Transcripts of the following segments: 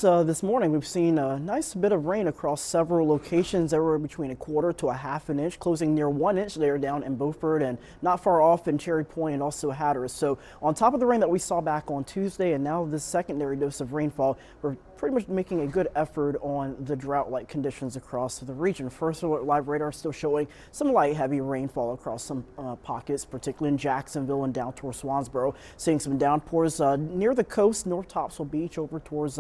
This morning we've seen a nice bit of rain across several locations, everywhere between a quarter to a half an inch, closing near 1 inch there down in Beaufort and not far off in Cherry Point and also Hatteras. So on top of the rain that we saw back on Tuesday and now this secondary dose of rainfall, we're pretty much making a good effort on the drought-like conditions across the region. First alert live radar still showing some light heavy rainfall across some pockets, particularly in Jacksonville and down towards Swansboro. Seeing some downpours near the coast, North Topsail Beach over towards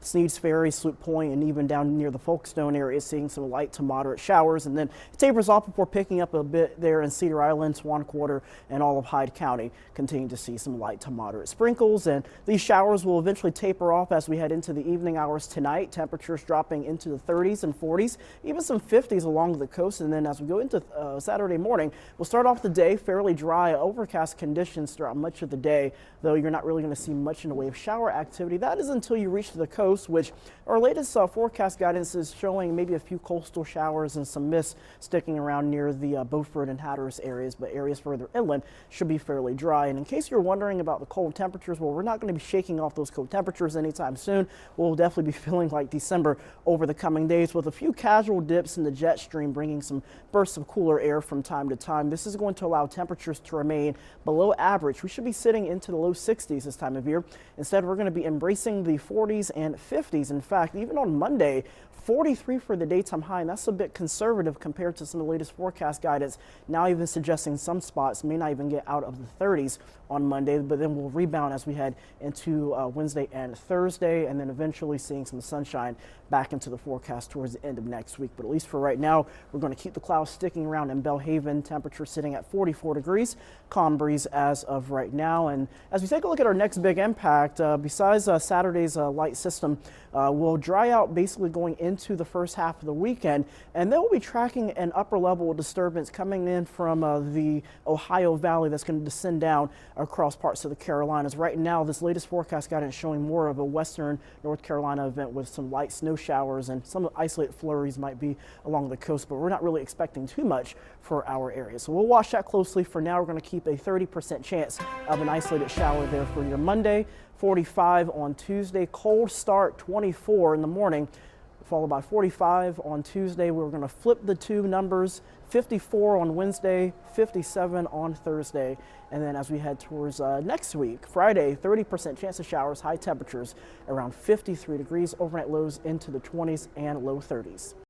Sneads Ferry, Sloop Point, and even down near the Folkestone area, seeing some light to moderate showers, and then it tapers off before picking up a bit there in Cedar Island, Swan Quarter, and all of Hyde County. Continue to see some light to moderate sprinkles, and these showers will eventually taper off as we head into the evening hours tonight. Temperatures dropping into the 30s and 40s, even some 50s along the coast, and then as we go into Saturday morning, we'll start off the day fairly dry, overcast conditions throughout much of the day, though you're not really going to see much in the way of shower activity. That is until you reach the coast, which our latest forecast guidance is showing maybe a few coastal showers and some mist sticking around near the Beaufort and Hatteras areas, but areas further inland should be fairly dry. And in case you're wondering about the cold temperatures, well, we're not going to be shaking off those cold temperatures anytime soon. We'll definitely be feeling like December over the coming days, with a few casual dips in the jet stream bringing some bursts of cooler air from time to time. This is going to allow temperatures to remain below average. We should be sitting into the low 60s this time of year. Instead, we're going to be embracing the 40s and 50s. In fact, even on Monday, 43 for the daytime high, and that's a bit conservative compared to some of the latest forecast guidance. Now even suggesting some spots may not even get out of the 30s on Monday, but then we'll rebound as we head into Wednesday and Thursday, and then eventually seeing some sunshine back into the forecast towards the end of next week. But at least for right now, we're going to keep the clouds sticking around in Belhaven. Temperature sitting at 44 degrees, calm breeze as of right now. And as we take a look at our next big impact, besides Saturday's light system, will dry out basically going into the first half of the weekend, and then we'll be tracking an upper level disturbance coming in from the Ohio Valley that's going to descend down across parts of the Carolinas. Right now, this latest forecast guidance showing more of a western North Carolina event with some light snow showers, and some isolated flurries might be along the coast, but we're not really expecting too much for our area. So we'll watch that closely. For now, we're going to keep a 30% chance of an isolated shower there for your Monday. 45 on Tuesday, cold start, 24 in the morning, followed by 45 on Tuesday. We're going to flip the two numbers, 54 on Wednesday, 57 on Thursday. And then as we head towards next week, Friday, 30% chance of showers, high temperatures around 53 degrees, overnight lows into the 20s and low 30s.